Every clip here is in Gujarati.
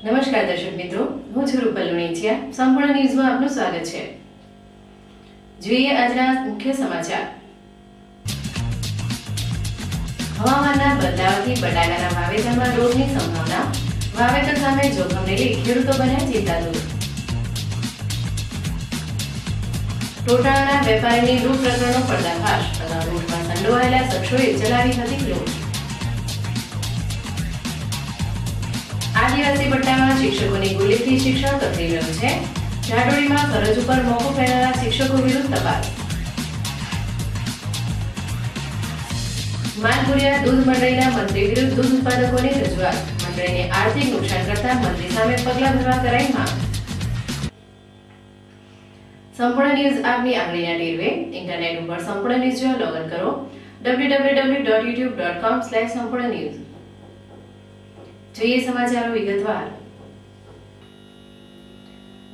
નમસ્કાર દર્શક મિત્રો, હું છું રૂપલ લુણીચિયા. સંપૂર્ણ ન્યૂઝમાં આપનું સ્વાગત છે. જોઈએ આજના મુખ્ય સમાચાર. હવામાનના બદલાવથી બટાકાના વાવેતરમાં રોગની સંભાવના. વાવેતર સામે જોખમને લઈ ખેડૂતો બન્યા ચિંતાતુર. ટોટાણાના વેપારીની લૂંટ પ્રકરણનો પર્દાફાશ. અગાઉ લૂંટમાં સંડોવાયેલા શખ્સોએ ચલાવી હતી લૂંટ. આદિવાસી પટ્ટામાં શિક્ષકોની ગોલીથી શિક્ષણ કથળી રહ્યું છે. જાડોળીમાં ફરજ ઉપર મોકૂફ રહેનારા શિક્ષકો વિરુદ્ધ તપાસ. માનપુરિયા દૂધ મંડળીના મંત્રી વિરુદ્ધ દૂધ ઉત્પાદકોની રજૂઆત. મંડળીને આર્થિક નુકસાન કરતા મંત્રી સામે પગલાં ભરવા કરાઈ માંગ. સંપૂર્ણ ન્યૂઝ આપની આંગળીના ટેરવે. ઇન્ટરનેટ ઉપર સંપૂર્ણ ન્યૂઝ જોવા લોગિન કરો www.youtube.com/સંપૂર્ણ જોઈએ સમાચારો વિગતવાર.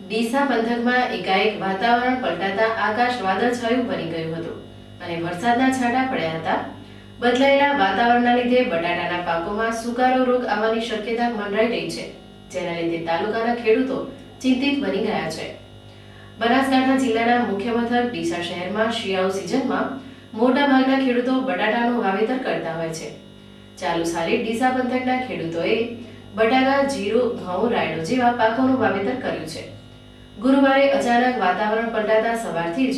ડીસા પંથકમાં એકાએક વાતાવરણ પલટાતા આકાશ વાદળછાયું બની ગયું હતું અને વરસાદના છાંટા પડ્યા હતા. બદલાયેલા વાતાવરણના લીધે બટાટાના પાકોમાં સુકારો રોગ આવવાની શક્યતા મંડરાઈ રહી છે, જેના લીધે તાલુકાના ખેડૂતો ચિંતિત બની ગયા છે. બનાસકાંઠા જિલ્લાના મુખ્ય મથક ડીસા શહેરમાં શિયાળુ સિઝનમાં મોટા ભાગના ખેડૂતો બટાટાનું વાવેતર કરતા હોય છે. ચાલુ સાલે ડીસા પંથકના ખેડૂતોએ બટાકા, જીરું, ઘઉં, રાયડો જેવા પાકોનું વાવેતર કર્યું છે. ગુરુવારે અચાનક વાતાવરણ પલટાતા સવારથી જ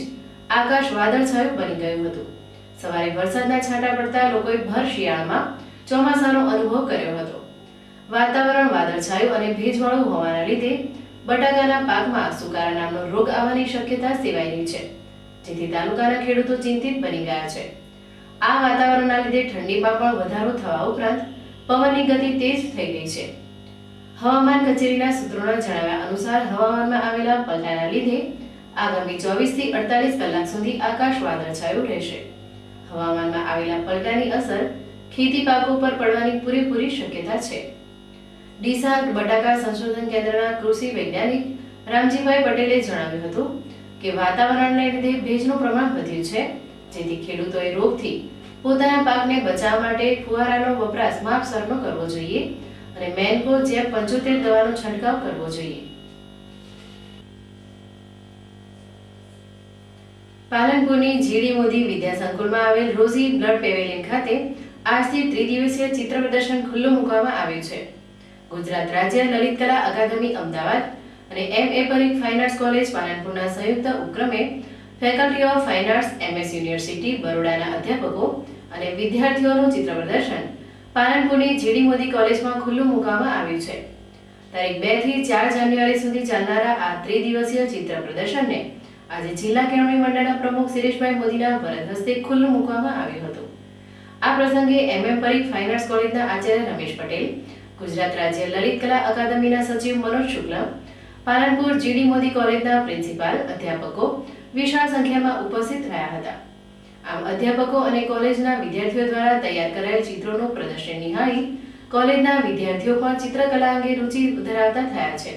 આકાશ વાદળછાયું બની ગયું હતું. સવારે વરસાદના છાંટા પડતા લોકોએ ભર શિયાળામાં ચોમાસાનો અનુભવ કર્યો હતો. વાતાવરણ વાદળછાયું અને ભેજવાળું હોવાના લીધે બટાકાના પાકમાં સુકારા નામનો રોગ આવવાની શક્યતા સેવાઈ રહી છે, જેથી તાલુકાના ખેડૂતો ચિંતિત બની ગયા છે. આ વાતાવરણના લીધે ઠંડીમાં પણ વધારો થવા ઉપરાંત પવનની ગતિ તેજ થઈ ગઈ છે. હવામાન કચેરીના સૂત્રોના જણાવ્યા અનુસાર હવામાનમાં આવેલા પલટાના લીધે આગામી 24 થી 48 કલાક સુધી આકાશ વાદળછાયું રહેશે. હવામાનમાં આવેલા પલટાની અસર ખેતી પાકો પર પડવાની પૂરેપૂરી શક્યતા છે. ડીસા બટાકા સંશોધન કેન્દ્રના કૃષિ વૈજ્ઞાનિક રામજીભાઈ પટેલે જણાવ્યું હતું કે વાતાવરણને લીધે ભેજનું પ્રમાણ વધ્યું છે, જેથી ખેડૂતોએ રોગથી પોતાના પાકને બચાવવા માટે ફુવારાનો વપરાશ માપસરનો કરવો જોઈએ અને મેન્કો જેપ 75 દવાનો છંટકાવ કરવો જોઈએ. પાલનપુરની જીડી મોદી વિદ્યા સંકુલમાં આવેલ રોઝી બ્લડ પેવેલિયન ખાતે આજથી ત્રિદિવસીય ચિત્ર પ્રદર્શન ખુલ્લું મૂકવામાં આવ્યું છે. ગુજરાત રાજ્ય લલિત કલા અકાદમી અમદાવાદ અને MA Parikh fine arts college પાલનપુરના સંયુક્ત ઉપક્રમે faculty of fine arts MS university બરોડાના અધ્યાપકો અને વિદ્યાર્થીઓનું ચિત્ર પ્રદર્શન પાલનપુરની જીડી મોદી કોલેજમાં ખુલ્લું મૂકવામાં આવ્યું છે. તારીખ 2 થી 4 જાન્યુઆરી સુધી ચાલનારા આ ત્રિદિવસીય ચિત્ર પ્રદર્શનને આજે જિલ્લા કેળવણી મંડળના પ્રમુખ શિરીષભાઈ મોદીના વરદ હસ્તે ખુલ્લું મૂકવામાં આવ્યું હતું. આ પ્રસંગે MM પરીખ ફાઇન આર્ટ્સ કોલેજના આચાર્ય રમેશ પટેલ, ગુજરાત રાજ્ય લલિત કલા અકાદમીના સચિવ મનોજ શુક્લ, પાલનપુર જીડી મોદી કોલેજના પ્રિન્સિપાલ, અધ્યાપકો વિશાળ સંખ્યામાં ઉપસ્થિત રહ્યા હતા. આમ અધ્યાપકો અને કોલેજના વિદ્યાર્થીઓ દ્વારા તૈયાર કરાયેલ ચિત્રોનું પ્રદર્શન નિહાળી કોલેજના વિદ્યાર્થીઓ પણ ચિત્રકલા અંગે રુચિ ધરાવતા થયા છે.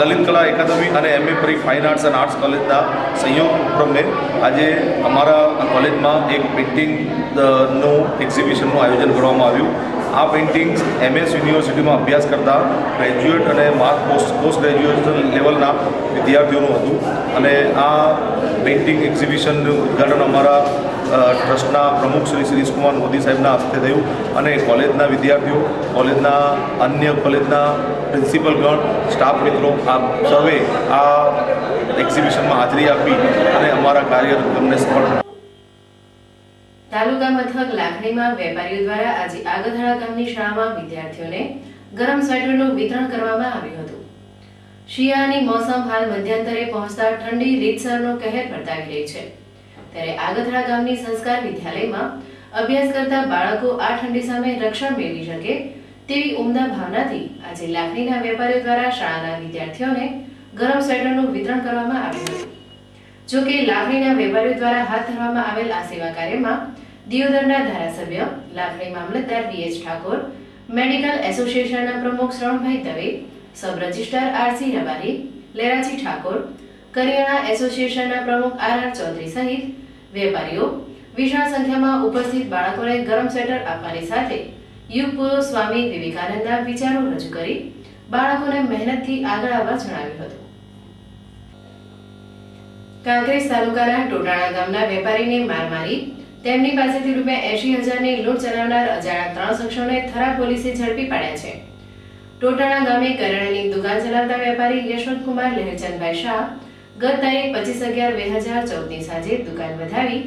લલિત કલા એકાદમી અને MA Parikh fine arts and arts કોલેજના સંયોગ ઉપક્રમે આજે અમારા કોલેજમાં એક પેઇન્ટિંગનું એક્ઝિબિશનનું આયોજન કરવામાં આવ્યું. આ પેઇન્ટિંગ્સ MS યુનિવર્સિટીમાં અભ્યાસ કરતા ગ્રેજ્યુએટ અને પોસ્ટ ગ્રેજ્યુએશન લેવલના વિદ્યાર્થીઓનું હતું અને આ પેઇન્ટિંગ એક્ઝિબિશનનું ઉદ્ઘાટન અમારા ટ્રસ્ટના પ્રમુખ શ્રી શિરીષકુમાર મોદી સાહેબના હસ્તે થયું અને કોલેજના વિદ્યાર્થીઓ, કોલેજના અન્ય કોલેજના પ્રિન્સિપલગણ, સ્ટાફ મિત્રો આ સર્વે આ એક્ઝિબિશનમાં હાજરી આપી અને અમારા કાર્યક્રમને સફળ. તાલુકા મથક લાખણીમાં વેપારીઓ દ્વારા આજે આગથાળા ગામની શાળામાં વિદ્યાર્થીઓને ગરમ સ્વેટરનું વિતરણ કરવામાં આવ્યું હતું. શિયાળાની મોસમ હાલ મધ્યાંતરે પહોંચતા ઠંડી રીતસરનો કહેર વર્તાવી રહી છે, ત્યારે આગથાળા ગામની સંસ્કાર વિદ્યાલયમાં અભ્યાસ કરતા બાળકો આ ઠંડી સામે રક્ષણ મેળવી શકે તેવી ઉમદા ભાવનાથી આજે લાખણીના વેપારીઓ દ્વારા શાળાના વિદ્યાર્થીઓને ગરમ સ્વેટરનું વિતરણ કરવામાં આવ્યું હતું. જો કે લાખણીના વેપારીઓ દ્વારા હાથ ધરવામાં આવેલ આ સેવા કાર્યમાં દિયોદરના ધારાસભ્ય, લાખણી મામલતદાર VH ઠાકોર, મેડિકલ એસોસિએશનના પ્રમુખ Shravanbhai Dave, sub registrar RC Rabari, Leraji Thakor, કરિયાણા એસોસિએશનના પ્રમુખ RR ચૌધરી સહિત વેપારીઓ વિશાળ સંખ્યામાં ઉપસ્થિત બાળકોને ગરમ સ્વેટર આપવાની સાથે યુગ પૂર્વ સ્વામી વિવેકાનંદના વિચારો રજૂ કરી બાળકોને મહેનતથી આગળ આવવા જણાવ્યું હતું. કાંકરેજ તાલુકાના ટોટાણા ગામના વેપારીને માર મારી તેમની પાસેથી ₹80,000ની લૂંટ ચલાવનાર અજાણ્યા 3 શખ્સોને થરા પોલીસે ઝડપી પાડ્યા છે. ટોટાણા ગામે કરિયાણાની દુકાન ચલાવતા વેપારી યશવંતકુમાર લહેરચંદભાઈ શાહ ગત તારીખ 25/11/2014ની સાંજે દુકાન વધાવી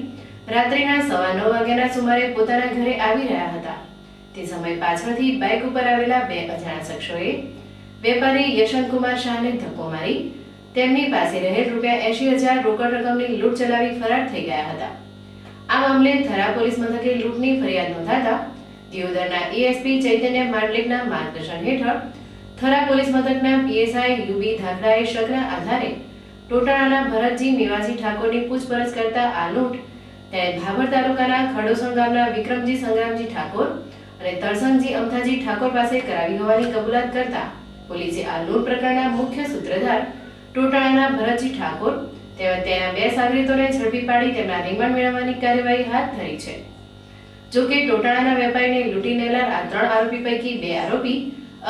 રાત્રિના 9:15 વાગ્યાના સુમારે પોતાના ઘરે આવી રહ્યા હતા. તે સમયે પાછળથી બાઇક ઉપર આવેલા 2 અજાણ્યા શખ્સોએ વેપારી યશવંતકુમાર શાહને ધક્કો મારી તેમની પાસે રહેલ ₹80,000 રોકડ રકમની લૂંટ ચલાવી ફરાર થઈ ગયા હતા. આ મામલે થરા પોલીસ મથકે લૂંટની ફરિયાદ નોંધાતા દિયોદરના એએસપી ચૈતન્ય માંડલિકના માર્ગદર્શન હેઠળ થરા પોલીસ મથકના પીએસઆઈ યુબી ધાખડાએ શકના આધારે ટોટાણાના ભરતજી મેવાજી ઠાકોરની પૂછપરછ કરતા આ લૂંટ તેણે ભાભર તાલુકાના ખડોસણ ગામના વિક્રમજી સંગ્રામજી ઠાકોર અને તરસંગજી અમથાજી ઠાકોર પાસે કરાવી હોવાની કબૂલાત કરતા પોલીસે આ લૂંટ પ્રકરણના મુખ્ય સૂત્રધાર ટોટાણાના ભરતજી ઠાકોર તેમજ તેના 2 સાગરીતોને ઝડપી પાડી તેમના રિમાન્ડ મેળવવાની કાર્યવાહી હાથ ધરી છે. જો કે ટોટાણાના વેપારીને લૂંટી લેનાર આ 3 આરોપી પૈકી 2 આરોપી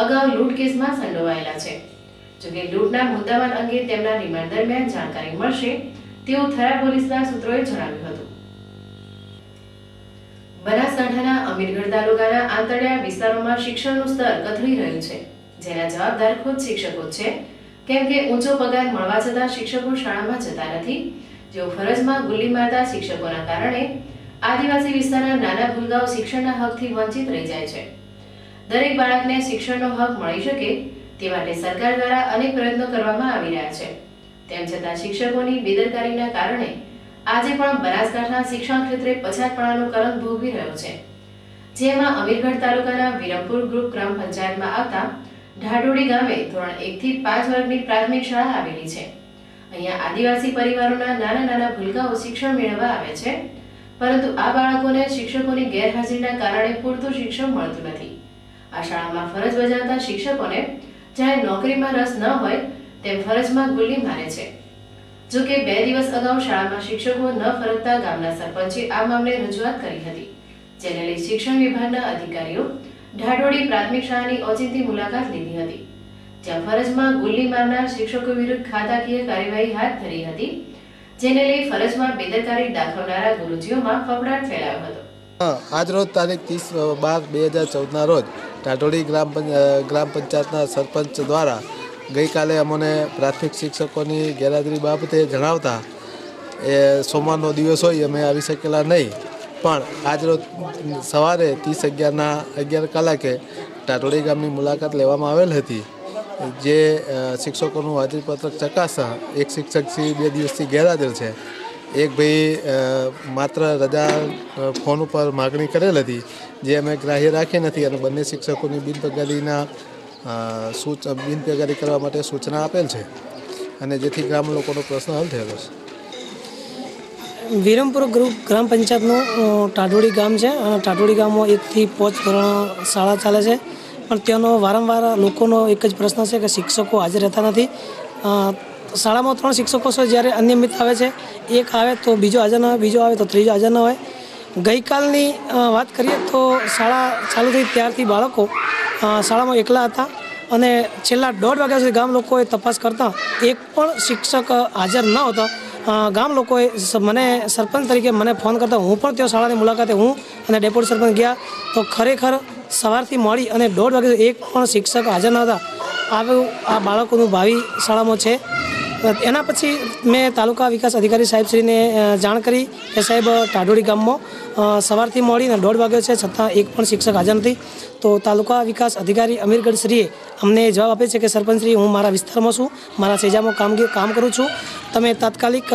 અગાઉ લૂંટ કેસમાં સંડોવાયેલા છે. જો કે લૂંટના મુદ્દામાલ અંગે તેમના રિમાન્ડ દરમિયાન જાણકારી મળશે તેવું થરા પોલીસના સૂત્રોએ જણાવ્યું હતું. બનાસકાંઠાના અમીરગઢ તાલુકાના આંતરિયા વિસ્તારોમાં શિક્ષણનું સ્તર કથળી રહ્યું છે, જેના જવાબદાર ખુદ શિક્ષકો છે. કેમ કે ઊંચો પગાર મળવા છતાં શિક્ષકો શાળામાં જતા નથી, જેઓ ફરજમાં ગુલ્લી મારતા શિક્ષકોના કારણે આદિવાસી વિસ્તારના નાના ભૂલકાઓ શિક્ષણના હકથી વંચિત રહી જાય છે. દરેક બાળકને શિક્ષણનો હક મળી શકે તે માટે સરકાર દ્વારા અનેક પ્રયત્નો કરવામાં આવી રહ્યા છે. તેમ છતાં શિક્ષકોની બેદરકારીના કારણે આજે પણ બનાસકાંઠા શિક્ષણ ક્ષેત્રે પછાતપણાનો કલંક ભોગવી રહ્યો છે. જેમાં અમીરગઢ તાલુકાના વિરમપુર ગ્રુપ ગ્રામ પંચાયતમાં આવતા ઢાઢોડી ગામે ધોરણ 1 થી 5 વર્ગની પ્રાથમિક શાળા આવેલી છે. અહીંયા આદિવાસી પરિવારોના નાના નાના ભૂલકાઓ શિક્ષણ મેળવવા આવે છે, પરંતુ આ બાળકોને શિક્ષકોની ગેરહાજરીના કારણે પૂરતું શિક્ષણ મળતું નથી. આ શાળામાં ફરજ બજાવતા શિક્ષકોને જ્યારે નોકરીમાં રસ ન હોય તેમ ફરજમાં ગુલ્લી મારે છે. જો કે 2 દિવસ અગાઉ શાળામાં શિક્ષકો ન ફરકતા ગામના સરપંચે આ મામલે રજૂઆત કરી હતી, જેને લઈ શિક્ષણ વિભાગના અધિકારીઓ ઢાઢોડી પ્રાથમિક શાળાની ઓચિંતી મુલાકાત લીધી હતી, જ્યાં ફરજમાં ગુલ્લી મારનાર શિક્ષકો વિરુદ્ધ ખાતાકીય કાર્યવાહી હાથ ધરી હતી, જેને લઈ ફરજમાં બેદરકારી દાખવનારા ગુરુજીઓમાં ફફડાટ ફેલાયો હતો. આજરોજ તારીખ 30/12/2014ના રોજ ઢાઢોડી ગ્રામ પંચાયતના સરપંચ દ્વારા ગઈકાલે અમને પ્રાથમિક શિક્ષકોની ગેરહાજરી બાબતે જણાવતા એ સોમવારનો દિવસ હોય અમે આવી શકેલા નહીં, પણ આજરોજ સવારે 30/11 કલાકે ઢાઢોડી ગામની મુલાકાત લેવામાં આવેલ હતી. જે શિક્ષકોનું હાજરીપત્રક ચકાસતા એક શિક્ષકથી 2 દિવસથી ગેરહાજર છે. એક ભાઈ માત્ર રજા ફોન ઉપર માગણી કરેલ હતી, જે અમે ગ્રાહ્ય રાખી નથી અને બંને શિક્ષકોની બિનપગારી કરવા માટે સૂચના આપેલ છે અને જેથી ગ્રામ લોકોનો પ્રશ્ન હલ થયેલો છે. વિરમપુર ગ્રુપ ગ્રામ પંચાયતનું ટાઢોડી ગામ છે. ટાઢોડી ગામમાં 1 થી 5 ધોરણ શાળા ચાલે છે, પણ તેનો વારંવાર લોકોનો એક જ પ્રશ્ન છે કે શિક્ષકો હાજર રહેતા નથી. શાળામાં 3 શિક્ષકો છે, જ્યારે અનિયમિત આવે છે, એક આવે તો બીજો હાજર ન હોય, બીજો આવે તો ત્રીજો હાજર ન હોય. ગઈકાલની વાત કરીએ તો શાળા ચાલુ થઈ ત્યારથી બાળકો શાળામાં એકલા હતા અને છેલ્લા 1.5 વાગ્યા સુધી ગામ લોકોએ તપાસ કરતા એક પણ શિક્ષક હાજર ન હતા. ગામ લોકોએ મને સરપંચ તરીકે મને ફોન કરતા હું પણ ત્યાં શાળાની મુલાકાતે હું અને ડેપ્યુટી સરપંચ ગયા તો ખરેખર સવારથી મળી અને 1.5 વાગ્યા એક પણ શિક્ષક હાજર ન હતા. આવું આ બાળકોનું ભાવિ શાળામાં છે. એના પછી મેં તાલુકા વિકાસ અધિકારી સાહેબશ્રીને જાણ કરી કે સાહેબ ટાઢોડી ગામમાં સવારથી મળીને 1.5 વાગ્યો છે, છતાં એક પણ શિક્ષક હાજર નથી. તો તાલુકા વિકાસ અધિકારી અમીરગઢશ્રીએ અમને જવાબ આપે છે કે સરપંચશ્રી, હું મારા વિસ્તારમાં છું, મારા સેજામાં કામ કરું છું, તમે તાત્કાલિક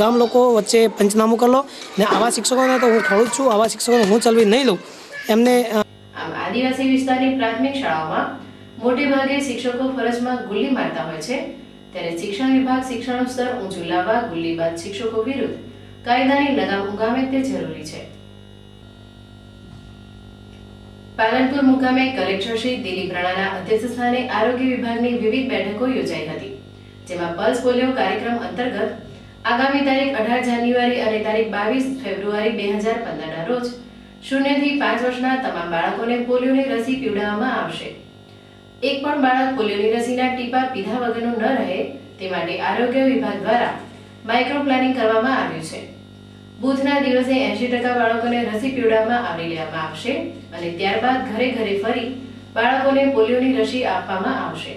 ગામ લોકો વચ્ચે પંચનામું કરી લો ને આવા શિક્ષકોને તો હું થોડું જ છું, આવા શિક્ષકોને હું ચલવી નહીં લઉં. એમને આદિવાસી વિસ્તારની પ્રાથમિક શાળાઓમાં મોટે ભાગે શિક્ષકો ફરજમાં ગુલ્લી મારતા હોય છે, ત્યારે શિક્ષણ વિભાગ શિક્ષણનું સ્તર ઊંચું લાવવા ગુલ્લીબાજ શિક્ષકો વિરુદ્ધ કાયદાની લગામ ઉગામે તે જરૂરી છે. પાલનપુર મુકામે કલેક્ટર શ્રી દિલીપ રાણાના અધ્યક્ષસ્થાને આરોગ્ય વિભાગની વિવિધ બેઠકો યોજાઈ હતી, જેમાં પલ્સ પોલિયો કાર્યક્રમ અંતર્ગત આગામી તારીખ 18 જાન્યુઆરી અને તારીખ 22 ફેબ્રુઆરી 2015ના રોજ 0 થી 5 વર્ષના તમામ બાળકોને પોલિયોની રસી પીવડાવવામાં આવશે. એક પણ બાળક પોલિયોની રસીના ટીપા પીધા વગરનું ન રહે તે માટે આરોગ્ય વિભાગ દ્વારા માઇક્રો પ્લાનિંગ કરવામાં આવ્યું છે. બુધના દિવસે 80% બાળકોને રસી પીવડાવવામાં આવરી લેવામાં આવશે અને ત્યારબાદ ઘરે ઘરે ફરી બાળકોને પોલિયોની રસી આપવામાં આવશે.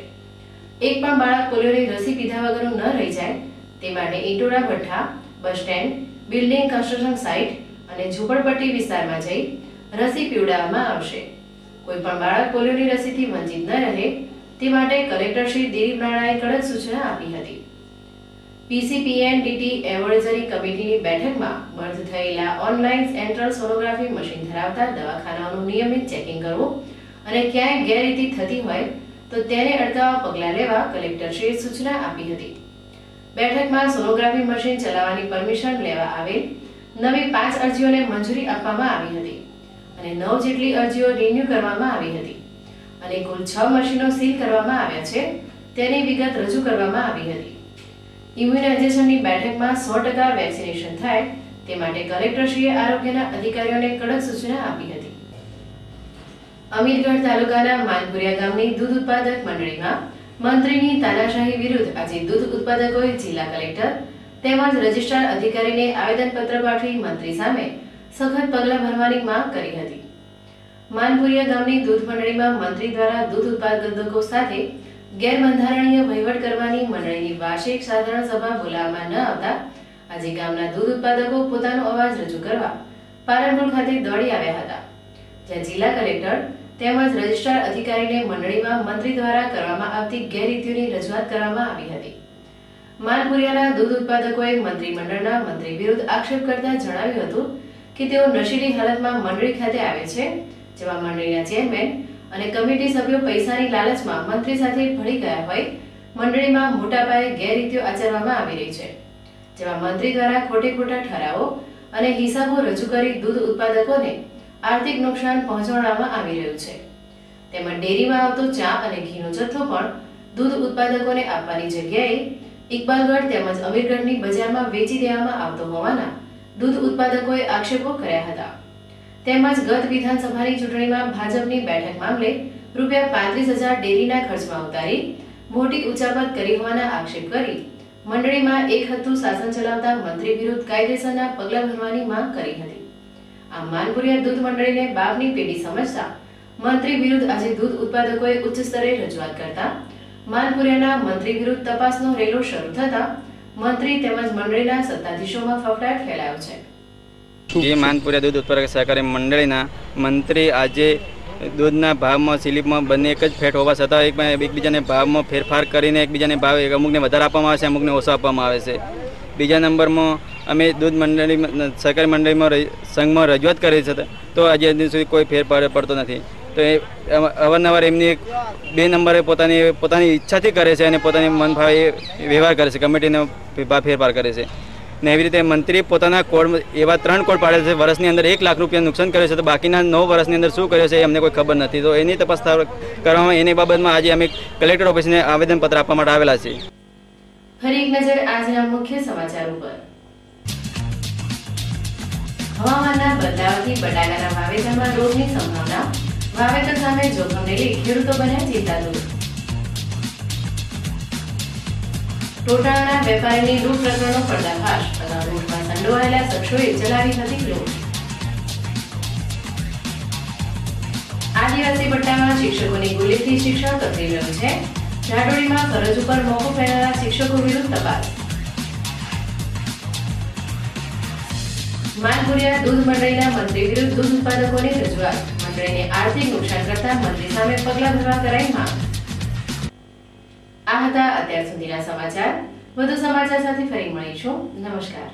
એક પણ બાળક પોલિયોની રસી પીધા વગરનું ન રહી જાય તે માટે ઈટોડા ભઠ્ઠા, bus stand, building construction site અને ઝૂંપડપટ્ટી વિસ્તારમાં જઈ રસી પીવડાવવામાં આવશે. કોઈ પણ બાળક પોલિયોની રસીથી વંચિત ન રહે તે માટે કલેક્ટર શ્રી દિલીપ રાણાએ કડક સૂચના આપી હતી. PCPNDT એડવાઇઝરી કમિટીની બેઠકમાં બંધ થયેલા ઓનલાઈન સેન્ટ્રલ સોનોગ્રાફી મશીન ધરાવતા દવાખાનાઓનું નિયમિત ચેકિંગ કરવું અને ક્યાંય ગેરરીતિ થતી હોય તો તેને અટકાવવા પગલાં લેવા કલેક્ટરશ્રીએ સૂચના આપી હતી. બેઠકમાં સોનોગ્રાફી મશીન ચલાવવાની પરમિશન લેવા આવેલ નવી 5 અરજીઓને મંજૂરી આપવામાં આવી હતી અને 9 જેટલી અરજીઓ રિન્યુ કરવામાં આવી હતી અને કુલ 6 મશીનો સીલ કરવામાં આવ્યા છે તેની વિગત રજૂ કરવામાં આવી હતી. ઇમ્યુનાઇઝેશનની બેઠકમાં 100% વેક્સિનેશન થાય તે માટે કલેક્ટરશ્રીએ આરોગ્યના અધિકારીઓને કડક સૂચના આપી હતી. અમીરગઢ તાલુકાના માનપુરિયા ગામની દૂધ ઉત્પાદક મંડળીમાં મંત્રીની તાનાશાહી વિરુદ્ધ આજે દૂધ ઉત્પાદકોએ જિલ્લા કલેક્ટર તેમજ રજિસ્ટ્રાર અધિકારીને આવેદનપત્ર પાઠવી મંત્રી સામે સખત પગલાં ભરવાની માંગ કરી હતી. માનપુરિયા ગામની દૂધ મંડળીમાં મંત્રી દ્વારા દૂધ ઉત્પાદકો સાથે ગેરબંધારણીય વહીવટ કરવાની મંડળીની વાર્ષિક સાધારણ સભા બોલાવવામાં ન આવતા આજે ગામના દૂધ ઉત્પાદકો પોતાનો અવાજ રજૂ કરવા પાલનપુર ખાતે દોડી આવ્યા હતા, જ્યાં જિલ્લા કલેક્ટર તેમજ રજિસ્ટ્રાર અધિકારીને મંડળીમાં મંત્રી દ્વારા કરવામાં આવતી ગેરરીતિઓની રજૂઆત કરવામાં આવી હતી. માનપુરિયાના દૂધ ઉત્પાદકોએ મંત્રીમંડળના મંત્રી વિરુદ્ધ આક્ષેપ કરતા જણાવ્યું હતું કે તેઓ નશીલી હાલતમાં મંડળી ખાતે આવે છે, જેમાં મંડળીના ચેરમેન અને કમિટી સભ્યો પૈસાની લાલચમાં મંત્રી સાથે ભળી ગયા હોય મંડળીમાં મોટા પાયે ગેરરીતિઓ આચરવામાં આવી રહી છે, જેમાં મંત્રી દ્વારા ખોટે ખોટા ઠરાવો અને હિસાબો રજૂ કરી દૂધ ઉત્પાદકોને આર્થિક નુકસાન પહોંચાડવામાં આવી રહ્યું છે. તેમજ ડેરીમાં આવતો ચા અને ઘીનો જથ્થો પણ દૂધ ઉત્પાદકોને આપવાની જગ્યાએ ઇકબાલગઢ તેમજ અમીરગઢની બજારમાં વેચી દેવામાં આવતો હોવાના દૂધ ઉત્પાદકોએ આક્ષેપો કર્યા હતા. તેમજ ગત વિધાનસભાની ચૂંટણીમાં ભાજપની બેઠક મામલે ₹35,000 ડેરીના ખર્ચમાં ઉતારી મોટી ઉચાપત કરી હોવાના આક્ષેપ કરી મંડળીમાં એક હતું શાસન ચલાવતા મંત્રી વિરુદ્ધ કાયદેસરના પગલાં ભરવાની માંગ કરી હતી. આ માનપુરિયા દૂધ મંડળીને બાપની પેઢી સમજતા મંત્રી વિરુદ્ધ આજે દૂધ ઉત્પાદકોએ ઉચ્ચ સ્તરે રજૂઆત કરતા માનપુરિયાના મંત્રી વિરુદ્ધ તપાસનો રેલો શરૂ થતા મંત્રી તેમજ મંડળીના સત્તાધીશોમાં ફફડાટ ફેલાયો છે. જે માનપુરિયા દૂધ ઉત્પાદક સહકારી મંડળીના મંત્રી આજે દૂધના ભાવમાં સ્લીપમાં બંને એક જ ફેટ હોવા છતાં એકબીજાને ભાવમાં ફેરફાર કરીને એકબીજાને ભાવ અમુકને વધારે આપવામાં આવે છે, અમુકને ઓછો આપવામાં આવે છે. બીજા નંબરમાં અમે દૂધ મંડળી સહકારી મંડળીમાં સંઘમાં રજૂઆત કરી છે તો આજે દિન સુધી કોઈ ફેરફાર પડતો નથી. તો એ અવારનવાર એમની 2 નંબરે પોતાની ઈચ્છાથી કરે છે અને પોતાની મન ભાવે વ્યવહાર કરે છે, કમિટીનો ફેરફાર કરે છે. ને એવી રીતે મંત્રી પોતાના કોડ એવા 3 કોડ પાડે છે, વર્ષની અંદર 1 લાખ રૂપિયા નુકસાન કરે છે, તો બાકીના 9 વર્ષની અંદર શું કર્યો છે એ અમને કોઈ ખબર નથી. તો એની તપાસ કરવામાં એની બાબતમાં આજે અમે કલેક્ટર ઓફિસને આવેદનપત્ર આપવા માટે આવેલા છીએ. ફરી એક નજર આજના મુખ્ય સમાચાર ઉપર. હવામાનના બદલાવથી બટાકાના વાવેતરમાં રોગની સંભાવના, વાવેતર સામે જોખમને લઈ ખેડૂતો બન્યા ચિંતાતુર. ટોટાણાના વેપારીની લૂંટ પ્રકરણનો પર્દાફાશ, અગાઉ લૂંટમાં સંડોવાયેલા શખ્સોએ ચલાવી હતી લૂંટ. આદિવાસી પટ્ટામાં શિક્ષકોની ગોલીથી શિક્ષણ કથળી રહ્યું છે. ઝાડોળીમાં ફરજ ઉપર મોકૂફ રહેનારા શિક્ષકો વિરુદ્ધ તપાસ. માનપુરિયા દૂધ મંડળીના મંત્રી વિરુદ્ધ દૂધ ઉત્પાદકોની રજૂઆત, મંડળીને આર્થિક નુકસાન કરતા મંત્રી સામે પગલાં ભરવા કરાઈ માંગ. આ હતા અત્યાર સુધીના સમાચાર. વધુ સમાચાર સાથે ફરી મળીશું. નમસ્કાર.